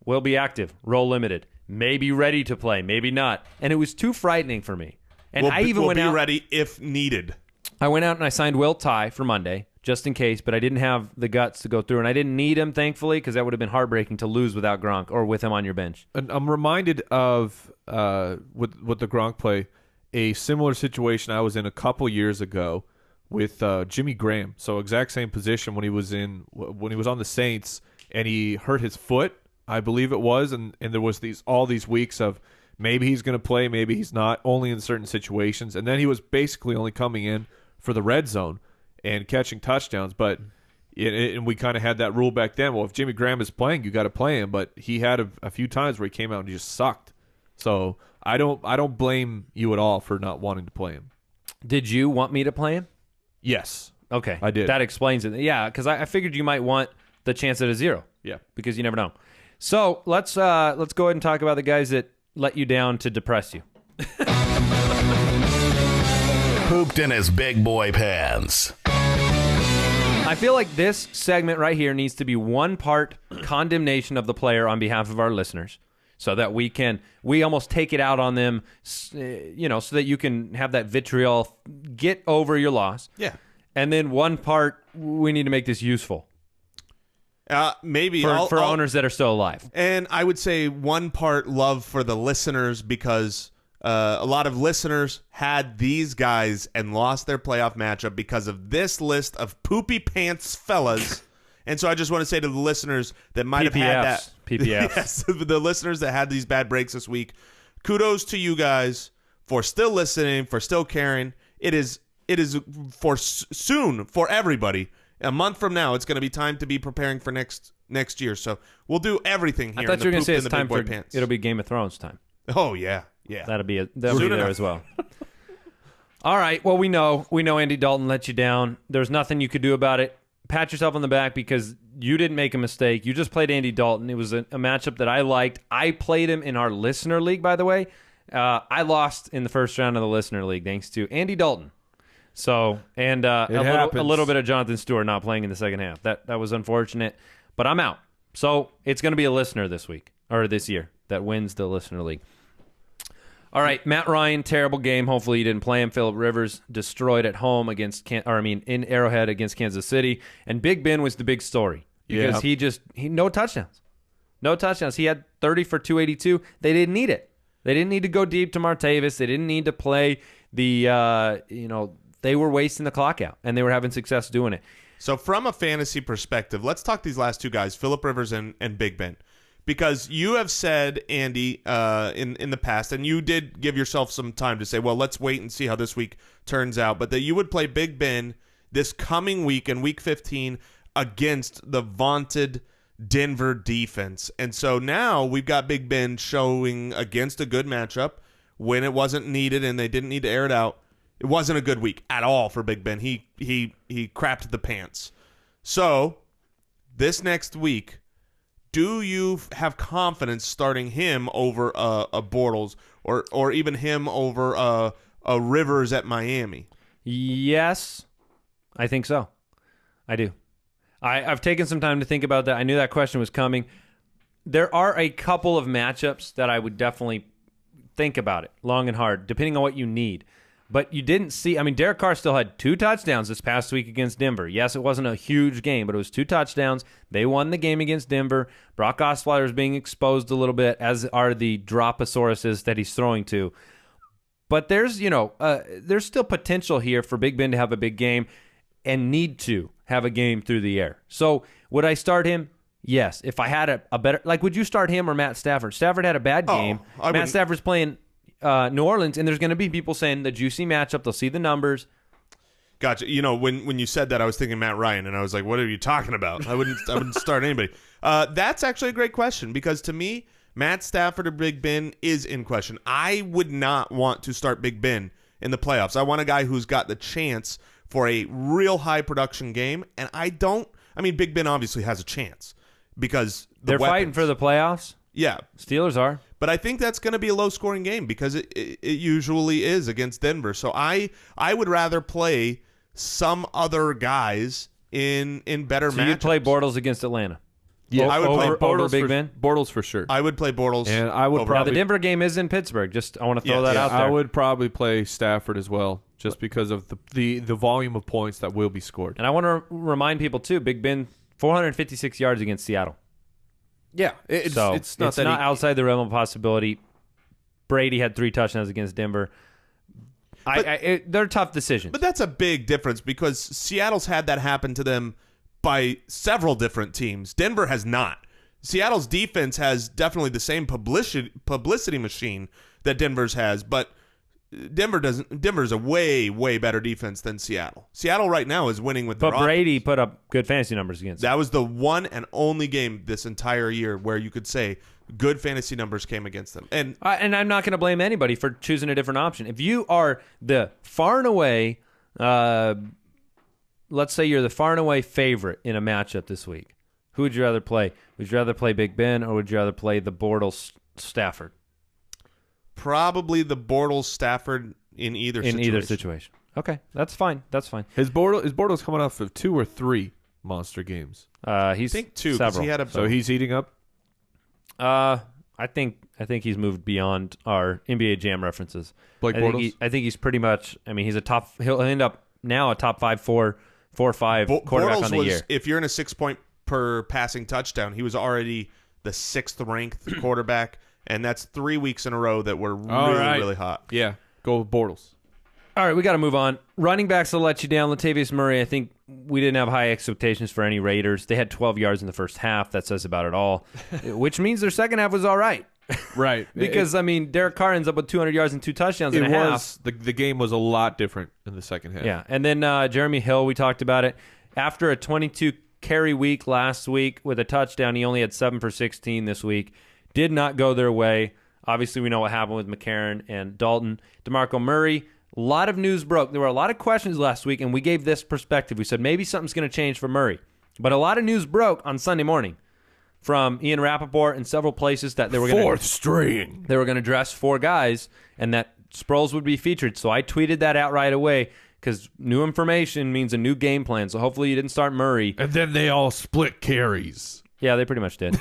will be active, role limited, maybe ready to play, maybe not. And it was too frightening for me. And I even went out. We'll be ready if needed. I went out and I signed Will Tye for Monday, just in case, but I didn't have the guts to go through. And I didn't need him, thankfully, because that would have been heartbreaking to lose without Gronk or with him on your bench. And I'm reminded of, with the Gronk play, a similar situation I was in a couple years ago with Jimmy Graham. So exact same position when he was on the Saints and he hurt his foot, I believe it was, and there was all these weeks of maybe he's going to play, maybe he's not, only in certain situations. And then he was basically only coming in for the red zone and catching touchdowns. But and we kind of had that rule back then. Well, if Jimmy Graham is playing, you got to play him. But he had a few times where he came out and he just sucked. So I don't blame you at all for not wanting to play him. Did you want me to play him? Yes. Okay. I did. That explains it. Yeah, because I figured you might want the chance at a 0. Yeah. Because you never know. So let's go ahead and talk about the guys that let you down to depress you. Pooped in his big boy pants. I feel like this segment right here needs to be one part condemnation of the player on behalf of our listeners so that we almost take it out on them, so that you can have that vitriol, get over your loss. Yeah. And then one part, we need to make this useful. Maybe for owners that are still alive. And I would say one part love for the listeners because a lot of listeners had these guys and lost their playoff matchup because of this list of poopy pants fellas. And so I just want to say to the listeners that might have had that. PPFs. Yes, the listeners that had these bad breaks this week, kudos to you guys for still listening, for still caring. It is for soon for everybody. A month from now, it's going to be time to be preparing for next year. So we'll do everything here. I thought you were going to say it's time for pants. It'll be Game of Thrones time. Oh yeah. That'll be there as well. All right. Well, we know Andy Dalton let you down. There's nothing you could do about it. Pat yourself on the back because you didn't make a mistake. You just played Andy Dalton. It was a matchup that I liked. I played him in our listener league, by the way. I lost in the first round of the listener league thanks to Andy Dalton. So, and a little bit of Jonathan Stewart not playing in the second half. That was unfortunate, but I'm out. So it's going to be a listener this year that wins the listener league. All right, Matt Ryan, terrible game. Hopefully you didn't play him. Phillip Rivers destroyed at home in Arrowhead against Kansas City. And Big Ben was the big story because he no touchdowns. No touchdowns. He had 30 for 282. They didn't need it. They didn't need to go deep to Latavius. They didn't need to play they were wasting the clock out, and they were having success doing it. So from a fantasy perspective, let's talk these last two guys, Phillip Rivers and Big Ben. Because you have said, Andy, in the past, and you did give yourself some time to say, well, let's wait and see how this week turns out, but that you would play Big Ben this coming week in Week 15 against the vaunted Denver defense. And so now we've got Big Ben showing against a good matchup when it wasn't needed and they didn't need to air it out. It wasn't a good week at all for Big Ben. He crapped the pants. So this next week, do you have confidence starting him over a Bortles or even him over a Rivers at Miami? Yes, I think so. I do. I've taken some time to think about that. I knew that question was coming. There are a couple of matchups that I would definitely think about it long and hard, depending on what you need. But you didn't see, Derek Carr still had 2 touchdowns this past week against Denver. Yes, it wasn't a huge game, but it was 2 touchdowns. They won the game against Denver. Brock Osweiler is being exposed a little bit, as are the Droposauruses that he's throwing to. But there's still potential here for Big Ben to have a big game and need to have a game through the air. So would I start him? Yes. If I had a better, would you start him or Matt Stafford? Stafford had a bad game. Matt Stafford's playing New Orleans, and there's going to be people saying the juicy matchup. They'll see the numbers. Gotcha. When you said that, I was thinking Matt Ryan, and I was like, "What are you talking about?" I wouldn't start anybody. That's actually a great question because to me, Matt Stafford or Big Ben is in question. I would not want to start Big Ben in the playoffs. I want a guy who's got the chance for a real high production game, and Big Ben obviously has a chance because they're fighting for the playoffs. Yeah, Steelers are. But I think that's going to be a low-scoring game because it usually is against Denver. So I would rather play some other guys in better matchups. So you'd play Bortles against Atlanta? Yeah, I would play Bortles Big Ben? Bortles for sure. I would play Bortles. And I would probably... the Denver game is in Pittsburgh. I want to throw that out there. I would probably play Stafford as well, just because of the volume of points that will be scored. And I want to remind people, too, Big Ben, 456 yards against Seattle. Yeah, it's not outside the realm of possibility. Brady had 3 touchdowns against Denver. They're tough decisions. But that's a big difference because Seattle's had that happen to them by several different teams. Denver has not. Seattle's defense has definitely the same publicity machine that Denver's has, but Denver doesn't. Denver's a way, way better defense than Seattle. Seattle right now is winning with their offense. But Brady put up good fantasy numbers against them. That was the one and only game this entire year where you could say good fantasy numbers came against them. And I'm not going to blame anybody for choosing a different option. If you are the far and away, let's say you're the far and away favorite in a matchup this week, who would you rather play? Would you rather play Big Ben or would you rather play the Bortles Stafford? Probably the Bortles Stafford in either situation. Okay, that's fine. Is Bortles coming off of 2 or 3 monster games? I think 2. Several. So he's heating up. I think he's moved beyond our NBA Jam references. Blake Bortles. I think he's pretty much. He's a top. He'll end up now a top 5, 4 or 5 quarterback Bortles on the year. If you're in a 6-point per passing touchdown, he was already the 6th ranked quarterback. And that's 3 weeks in a row that were really hot. Yeah, go with Bortles. All right, we got to move on. Running backs will let you down. Latavius Murray, I think we didn't have high expectations for any Raiders. They had 12 yards in the first half. That says about it all, which means their second half was all right. Right. Because, Derek Carr ends up with 200 yards and 2 touchdowns and a half. The game was a lot different in the second half. Yeah, and then Jeremy Hill, we talked about it. After a 22-carry week last week with a touchdown, he only had 7 for 16 this week. Did not go their way. Obviously, we know what happened with McCarron and Dalton. DeMarco Murray, A lot of news broke. There were a lot of questions last week, and we gave this perspective. We said maybe something's going to change for Murray. But a lot of news broke on Sunday morning from Ian Rappaport and several places that they were going to... Fourth string. They were going to dress 4 guys, and that Sproles would be featured. So I tweeted that out right away because new information means a new game plan. So hopefully you didn't start Murray. And then they all split carries. Yeah, they pretty much did.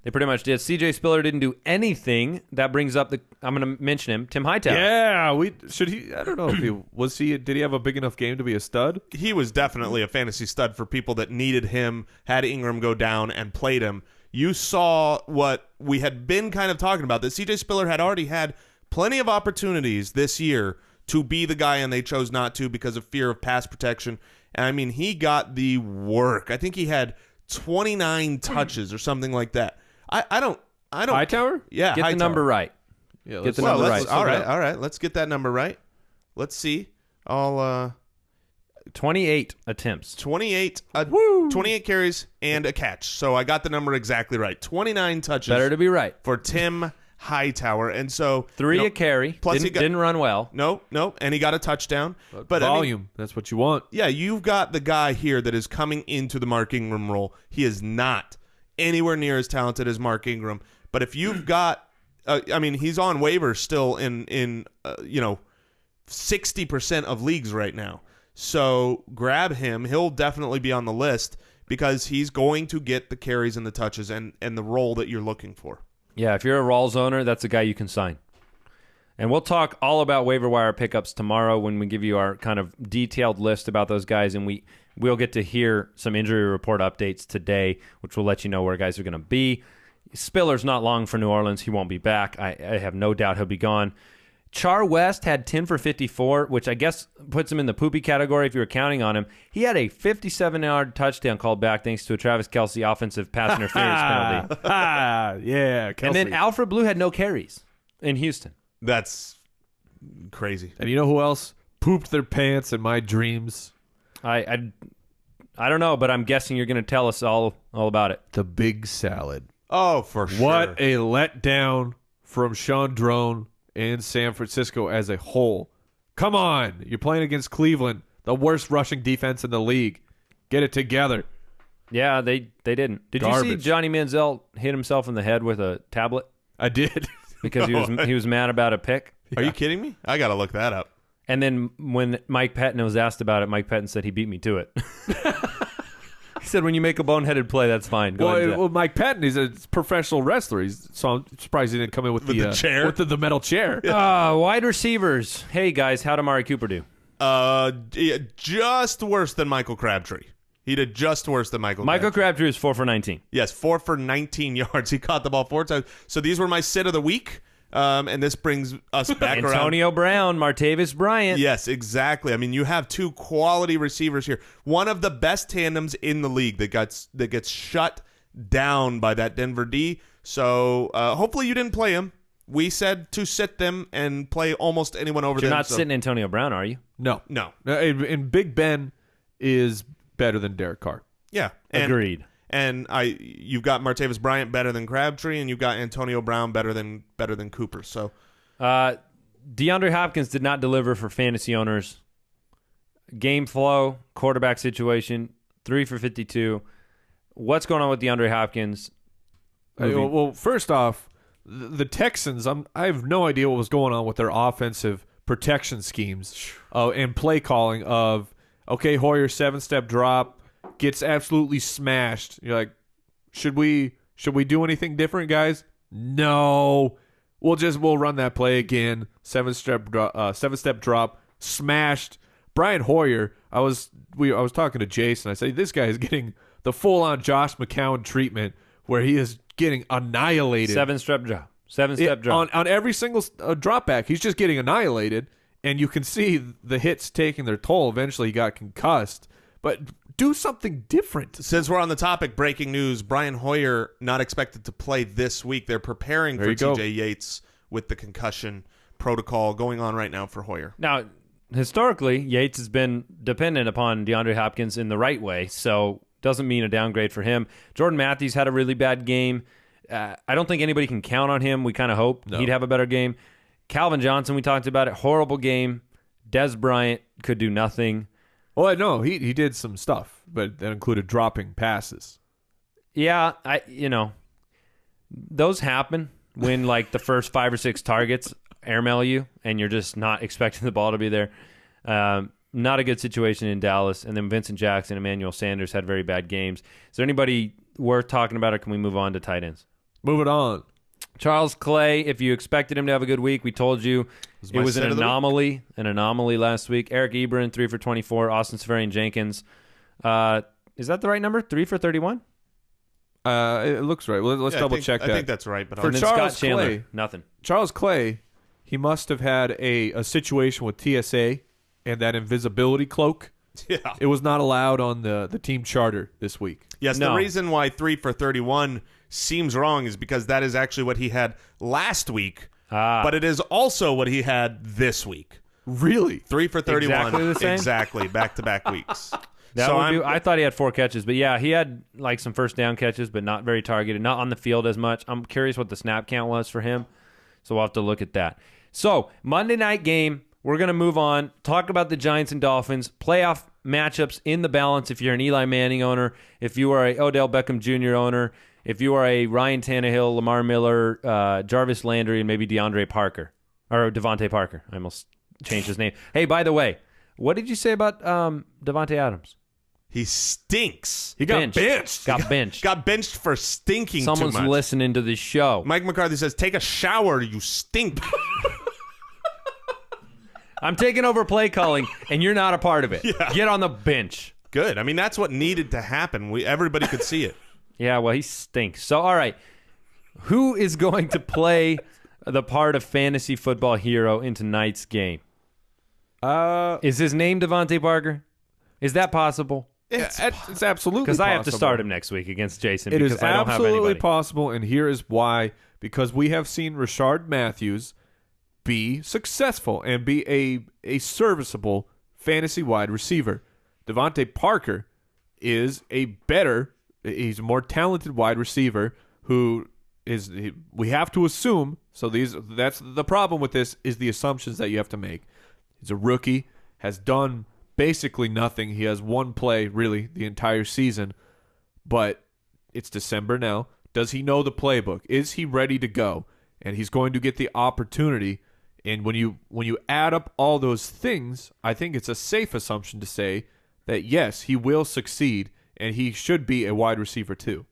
They pretty much did. CJ Spiller didn't do anything. That brings up I'm going to mention him, Tim Hightower. Yeah, I don't know if did he have a big enough game to be a stud? He was definitely a fantasy stud for people that needed him, had Ingram go down, and played him. You saw what we had been kind of talking about, that CJ Spiller had already had plenty of opportunities this year to be the guy, and they chose not to because of fear of pass protection. And I mean, he got the work. I think he had 29 touches or something like that. I don't. Hightower? Yeah, Get Hightower. the number right. Yeah, Get the number right. All right. Let's get that number right. Let's see. 28 attempts. 28 carries and a catch. So I got the number exactly right. 29 touches. Better to be right. For Tim Hightower. And so 3 a carry. Plus didn't run well. Nope. And he got a touchdown. But volume. I mean, that's what you want. Yeah, you've got the guy here that is coming into the Mark Ingram role. He is not anywhere near as talented as Mark Ingram. But if you've got, he's on waivers still in 60% of leagues right now. So grab him. He'll definitely be on the list because he's going to get the carries and the touches and the role that you're looking for. Yeah, if you're a Rawls owner, that's a guy you can sign. And we'll talk all about waiver wire pickups tomorrow when we give you our kind of detailed list about those guys, and we'll get to hear some injury report updates today, which will let you know where guys are going to be. Spiller's not long for New Orleans. He won't be back. I have no doubt he'll be gone. Char West had 10 for 54, which I guess puts him in the poopy category if you were counting on him. He had a 57-yard touchdown called back thanks to a Travis Kelce offensive pass interference penalty. Yeah, Kelce. And then Alfred Blue had no carries in Houston. That's crazy. And you know who else pooped their pants in my dreams? I don't know, but I'm guessing you're going to tell us all about it. The big salad. Oh, for sure. What a letdown from Sean Drone and San Francisco as a whole. Come on. You're playing against Cleveland, the worst rushing defense in the league. Get it together. Yeah, they didn't. Did Garbage. you see Johnny Manziel hit himself in the head with a tablet? I did. Because he was mad about a pick. Are you kidding me? I got to look that up. And then when Mike Patton was asked about it, Mike Patton said he beat me to it. He said, when you make a boneheaded play, that's fine. Go ahead and do that. Well, Mike Patton, he's a professional wrestler. So I'm surprised he didn't come in with the chair. With the metal chair. Wide receivers. Hey, guys, how'd Amari Cooper do? Just worse than Michael Crabtree. He did just worse than Michael Crabtree is 4 for 19. Yes, 4 for 19 yards. He caught the ball 4 times. So these were my sit of the week. And this brings us back around. Antonio Brown, Martavis Bryant. Yes, exactly. I mean, you have 2 quality receivers here. One of the best tandems in the league that gets shut down by that Denver D. So hopefully you didn't play him. We said to sit them and play almost anyone over them. You're not sitting Antonio Brown, are you? No. And Big Ben is better than Derek Carr. Yeah. Agreed. And you've got Martavis Bryant better than Crabtree, and you've got Antonio Brown better than Cooper. So, DeAndre Hopkins did not deliver for fantasy owners. Game flow, quarterback situation, 3 for 52. What's going on with DeAndre Hopkins? Well, first off, the Texans, I have no idea what was going on with their offensive protection schemes and play calling of, okay, Hoyer 7-step drop, gets absolutely smashed. You're like, should we do anything different, guys? No. We'll run that play again. 7-step drop, smashed. Brian Hoyer, I was talking to Jason. I said, this guy is getting the full-on Josh McCown treatment where he is getting annihilated. 7-step drop. 7-step drop. On every single drop back, he's just getting annihilated, and you can see the hits taking their toll. Eventually, he got concussed. But do something different. Since we're on the topic, breaking news, Brian Hoyer not expected to play this week. They're preparing for T.J. Yates with the concussion protocol going on right now for Hoyer. Now, historically, Yates has been dependent upon DeAndre Hopkins in the right way, so doesn't mean a downgrade for him. Jordan Matthews had a really bad game. I don't think anybody can count on him. We kind of hope he'd have a better game. Calvin Johnson, we talked about it. Horrible game. Des Bryant could do nothing. Well, no, he did some stuff, but that included dropping passes. Yeah, those happen when like the first 5 or 6 targets airmail you and you're just not expecting the ball to be there. Not a good situation in Dallas. And then Vincent Jackson, Emmanuel Sanders had very bad games. Is there anybody worth talking about, or can we move on to tight ends? Move it on. Charles Clay, if you expected him to have a good week, we told you it was an anomaly last week. Eric Ebron, 3 for 24. Austin Seferian-Jenkins. Is that the right number? 3 for 31? It looks right. Let's double check that. I think that's right. But For Charles Scott Chandler, Clay, nothing. Charles Clay, he must have had a situation with TSA and that invisibility cloak. Yeah. It was not allowed on the team charter this week. Yes, No. the reason why 3 for 31 seems wrong is because that is actually what he had last week, but it is also what he had this week. Really? 3 for 31. Exactly the same? Exactly, back-to-back weeks. I thought he had 4 catches, but yeah, he had like some first down catches, but not very targeted, not on the field as much. I'm curious what the snap count was for him, so we'll have to look at that. So, Monday night game, we're going to move on, talk about the Giants and Dolphins, playoff matchups in the balance if you're an Eli Manning owner, if you are a Odell Beckham Jr. owner, if you are a Ryan Tannehill, Lamar Miller, Jarvis Landry, and maybe Devontae Parker. I almost changed his name. Hey, by the way, what did you say about Devontae Adams? He stinks. He got benched. Got benched. Got benched for stinking Someone's too much. listening to the show. Mike McCarthy says, take a shower, you stink. I'm taking over play calling, and you're not a part of it. Yeah. Get on the bench. Good. I mean, that's what needed to happen. Everybody could see it. Yeah, well, he stinks. So, all right. Who is going to play the part of fantasy football hero in tonight's game? Is his name Devontae Parker? Is that possible? It's absolutely possible. Because I have to start him next week against Jason. It because is I don't have absolutely anybody. possible, and here is why. Because we have seen Rashard Matthews be successful and be a serviceable fantasy wide receiver. Devontae Parker is he's a more talented wide receiver who we have to assume, so that's the problem with this, is the assumptions that you have to make. He's a rookie, has done basically nothing. He has one play, really, the entire season, but it's December now. Does he know the playbook? Is he ready to go? And he's going to get the opportunity. And when you add up all those things, I think it's a safe assumption to say that, yes, he will succeed, and he should be a wide receiver too.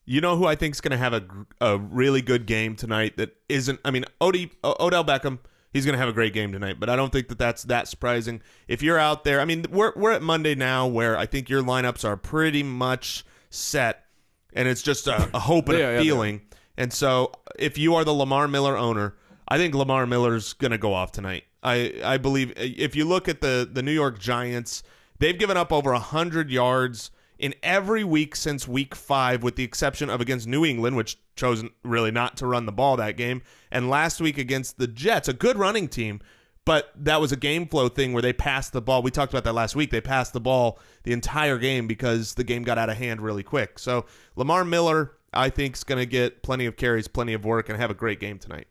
You know who I think is going to have a really good game tonight that isn't – I mean, Odell Beckham, he's going to have a great game tonight, but I don't think that's that surprising. If you're out there – I mean, we're at Monday now where I think your lineups are pretty much set, and it's just a hope and a feeling. Yeah. And so if you are the Lamar Miller owner, I think Lamar Miller's going to go off tonight. I believe if you look at the New York Giants, they've given up over 100 yards in every week since week 5, with the exception of against New England, which chose really not to run the ball that game, and last week against the Jets, a good running team, but that was a game flow thing where they passed the ball. We talked about that last week. They passed the ball the entire game because the game got out of hand really quick. So Lamar Miller, I think, is going to get plenty of carries, plenty of work, and have a great game tonight.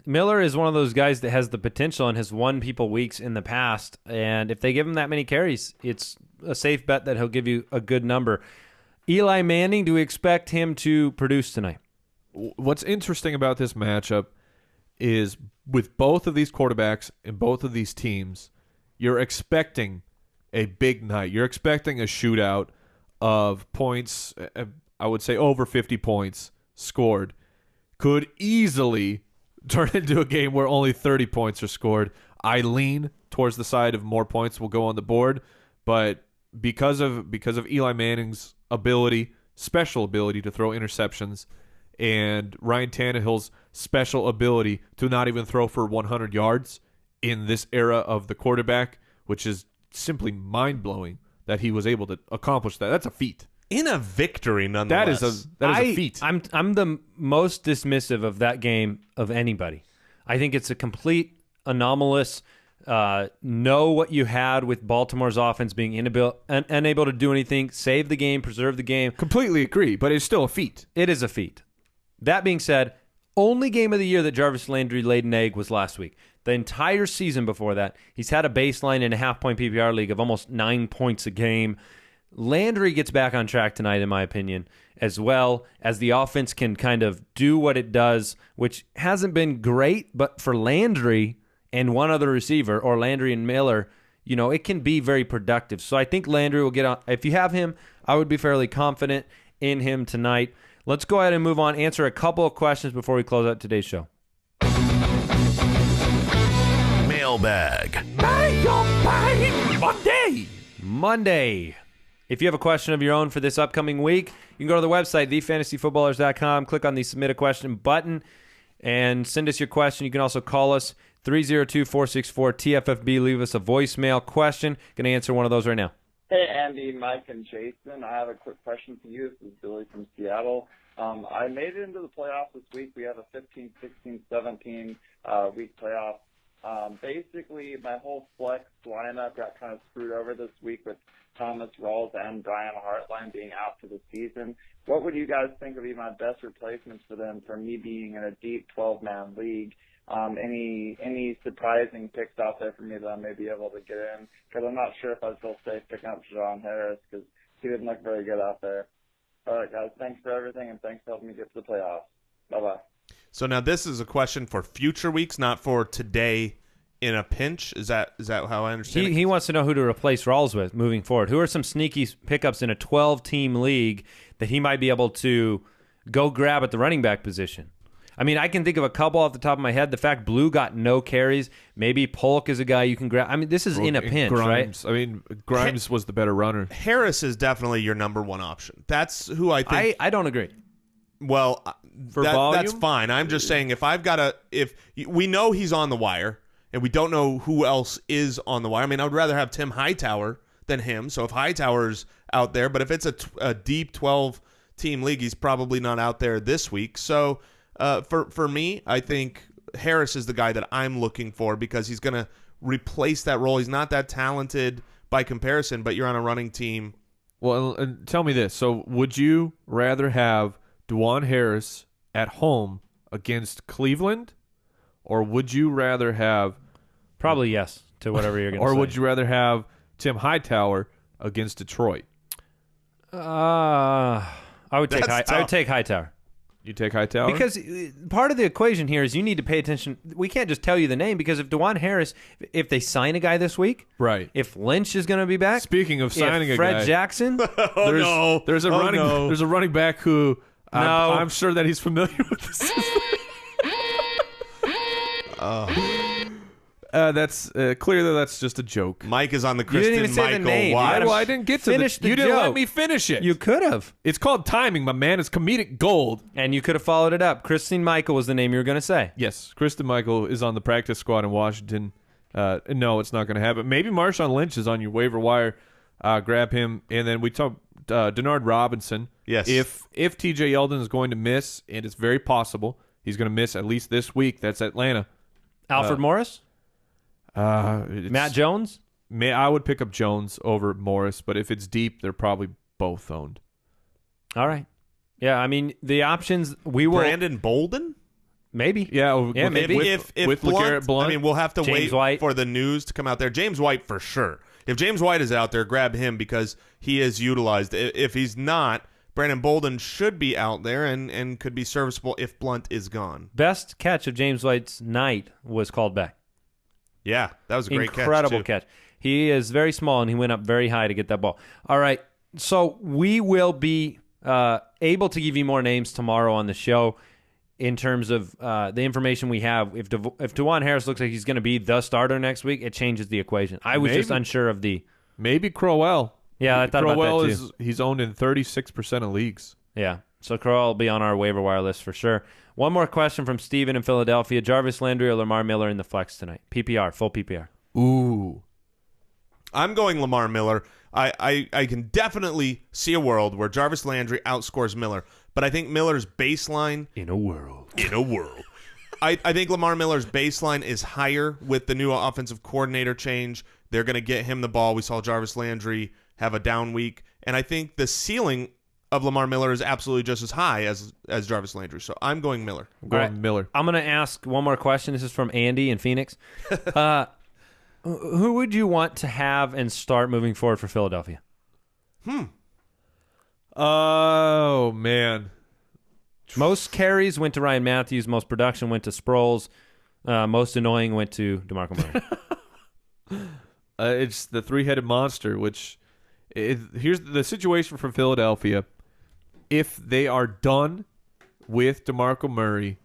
Miller is one of those guys that has the potential and has won people weeks in the past. And if they give him that many carries, it's a safe bet that he'll give you a good number. Eli Manning, do we expect him to produce tonight? What's interesting about this matchup is with both of these quarterbacks and both of these teams, you're expecting a big night. You're expecting a shootout of points, I would say over 50 points scored. Could easily turn into a game where only 30 points are scored. I lean towards the side of more points will go on the board, but because of Eli Manning's special ability to throw interceptions, and Ryan Tannehill's special ability to not even throw for 100 yards in this era of the quarterback, which is simply mind-blowing that he was able to accomplish that. That's a feat. In a victory, nonetheless. That is a feat. I'm the most dismissive of that game of anybody. I think it's a complete anomalous. Know what you had with Baltimore's offense being unable to do anything, save the game, preserve the game. Completely agree, but it's still a feat. It is a feat. That being said, only game of the year that Jarvis Landry laid an egg was last week. The entire season before that, he's had a baseline in a half-point PPR league of almost 9 points a game. Landry gets back on track tonight, in my opinion, as well as the offense can kind of do what it does, which hasn't been great, but for Landry and one other receiver, or Landry and Miller, it can be very productive. So I think Landry will get on. If you have him, I would be fairly confident in him tonight. Let's go ahead and move on, answer a couple of questions before we close out today's show. Mailbag. Monday. If you have a question of your own for this upcoming week, you can go to the website, thefantasyfootballers.com, click on the Submit a Question button, and send us your question. You can also call us, 302-464-TFFB. Leave us a voicemail question. Going to answer one of those right now. Hey, Andy, Mike, and Jason. I have a quick question for you. This is Billy from Seattle. I made it into the playoffs this week. We have a 15, 16, 17 week playoff. Basically, my whole flex lineup got kind of screwed over this week with Thomas Rawls and Brian Hartline being out for the season. What would you guys think would be my best replacements for them for me being in a deep 12-man league? Any surprising picks out there for me that I may be able to get in? Because I'm not sure if I'd feel safe picking up John Harris because he didn't look very good out there. All right, guys, thanks for everything, and thanks for helping me get to the playoffs. Bye-bye. So now this is a question for future weeks, not for today in a pinch. Is that how I understand it? He wants to know who to replace Rawls with moving forward. Who are some sneaky pickups in a 12-team league that he might be able to go grab at the running back position? I mean, I can think of a couple off the top of my head. The fact Blue got no carries, maybe Polk is a guy you can grab. I mean, this is in a pinch, Grimes, right? I mean, Grimes was the better runner. Harris is definitely your number one option. That's who I think. I don't agree. Well, For volume? that's fine. I'm just saying if we know he's on the wire and we don't know who else is on the wire. I mean, I would rather have Tim Hightower than him. So if Hightower's out there, but if it's a deep 12-team league, he's probably not out there this week. So for me, I think Harris is the guy that I'm looking for because he's going to replace that role. He's not that talented by comparison, but you're on a running team. Well, and tell me this. So would you rather have Dwan Harris at home against Cleveland, or would you rather have Probably yes to whatever you're going to say. Or would you rather have Tim Hightower against Detroit? I would take Hightower. You take Hightower? Because part of the equation here is you need to pay attention. We can't just tell you the name because if DeJuan Harris, if they sign a guy this week, right? If Lynch is going to be back, speaking of signing a guy, Fred Jackson, there's a running back who I'm sure that he's familiar with the system. That's clearly that's just a joke. Mike is on the You didn't even Kristen say the Michael name. watch. Well, I didn't get to Finish the You didn't let joke. me finish it. You could have. It's called timing, my man. It's comedic gold. And you could have followed it up. Christine Michael was the name you were going to say. Yes, Kristen Michael is on the practice squad in Washington. No, it's not going to happen. Maybe Marshawn Lynch is on your waiver wire. Grab him. And then we talked Denard Robinson. Yes. If T.J. Yeldon is going to miss, and it's very possible he's going to miss at least this week, that's Atlanta. Alfred Morris? Matt Jones? I would pick up Jones over Morris, but if it's deep, they're probably both owned. All right. Yeah, I mean, the options we will. Brandon Bolden? Maybe. Yeah, maybe. If with Blunt, LeGarrette Blunt. I mean, we'll have to James wait White. for the news to come out there. James White for sure. If James White is out there, grab him because he is utilized. If he's not, Brandon Bolden should be out there and could be serviceable if Blunt is gone. Best catch of James White's night was called back. Yeah, that was a great Incredible catch. catch. He is very small, and he went up very high to get that ball. All right, so we will be able to give you more names tomorrow on the show in terms of the information we have. If DeJuan Harris looks like he's going to be the starter next week, it changes the equation. I was just unsure of the... Maybe Crowell. Yeah, I thought about that too. He's owned in 36% of leagues. Yeah, so Crowell will be on our waiver wire list for sure. One more question from Steven in Philadelphia. Jarvis Landry or Lamar Miller in the flex tonight? PPR, full PPR. Ooh. I'm going Lamar Miller. I can definitely see a world where Jarvis Landry outscores Miller, but I think Miller's baseline... In a world. I think Lamar Miller's baseline is higher with the new offensive coordinator change. They're going to get him the ball. We saw Jarvis Landry have a down week. And I think the ceiling of Lamar Miller is absolutely just as high as Jarvis Landry. So I'm going Miller. I'm going All right. Miller. I'm going to ask one more question. This is from Andy in Phoenix. Who would you want to have and start moving forward for Philadelphia? Oh, man. Most carries went to Ryan Matthews. Most production went to Sproles. Most annoying went to DeMarco Murray. It's the three-headed monster, which here's the situation for Philadelphia. If they are done with DeMarco Murray,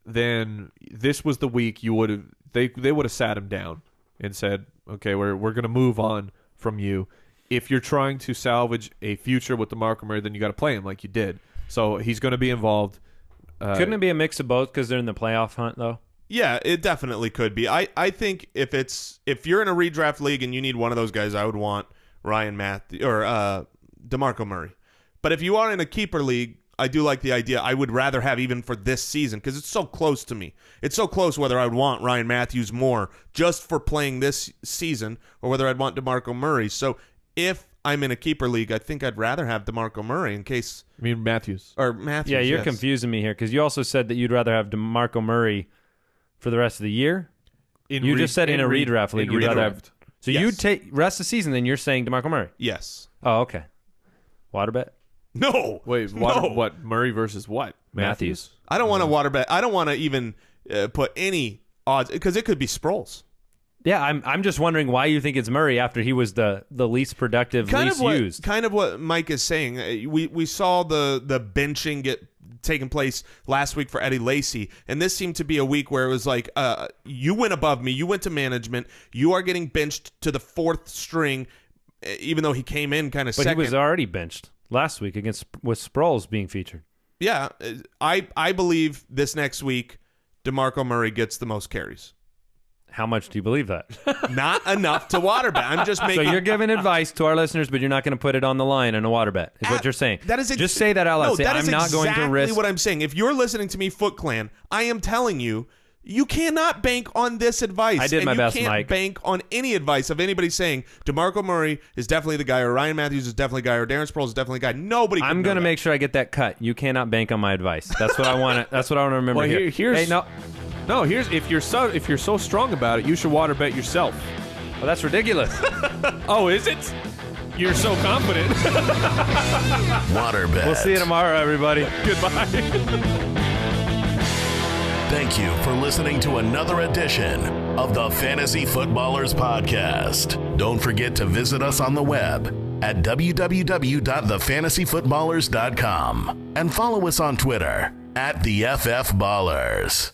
then this was the week they would have sat him down and said, okay, we're going to move on from you. If you're trying to salvage a future with DeMarco Murray, then you got to play him like you did. So he's going to be involved. Couldn't it be a mix of both because they're in the playoff hunt, though? Yeah, it definitely could be. I think if you're in a redraft league and you need one of those guys, I would want Ryan Matthews or DeMarco Murray. But if you are in a keeper league, I do like the idea. I would rather have even for this season because it's so close to me. It's so close whether I would want Ryan Matthews more just for playing this season or whether I'd want DeMarco Murray. So if I'm in a keeper league, I think I'd rather have DeMarco Murray in case. I mean Matthews. Or Matthews. Yeah, you're yes. confusing me here because you also said that you'd rather have DeMarco Murray for the rest of the year. You just said in a redraft league you'd rather have. So Yes. you'd take rest of the season, then you're saying DeMarco Murray. Yes. Oh, okay. Water bet? No. Wait, no. what? Murray versus what? Matthews. I don't want to water bet. I don't want to even put any odds because it could be Sproles. Yeah, I'm just wondering why you think it's Murray after he was the least productive, least used. Kind of what Mike is saying. We saw the benching get taking place last week for Eddie Lacy, and this seemed to be a week where it was like, you went above me, you went to management, you are getting benched to the fourth string, even though he came in kind of But second. he was already benched last week with Sproles being featured. Yeah, I believe this next week, DeMarco Murray gets the most carries. How much do you believe that? Not enough to water bet. I'm just So making. you're giving advice to our listeners, but you're not going to put it on the line in a water bet, is what you're saying. That is just say that out loud. No, Say, that I'm is not going to risk. exactly what I'm saying. If you're listening to me, Foot Clan, I am telling you, you cannot bank on this advice. I did my best, You can't Mike. bank on any advice of anybody saying DeMarco Murray is definitely the guy, or Ryan Matthews is definitely the guy, or Darren Sproles is definitely the guy. Nobody. I'm going to make sure I get that cut. You cannot bank on my advice. That's what I want to. That's what I want to remember. Well, here. here's Hey, no. No, here's if you're so strong about it, you should water bet yourself. Well, that's ridiculous. Oh, is it? You're so confident. Water bet. We'll see you tomorrow, everybody. Goodbye. Thank you for listening to another edition of the Fantasy Footballers Podcast. Don't forget to visit us on the web at www.thefantasyfootballers.com and follow us on Twitter @TheFFBallers.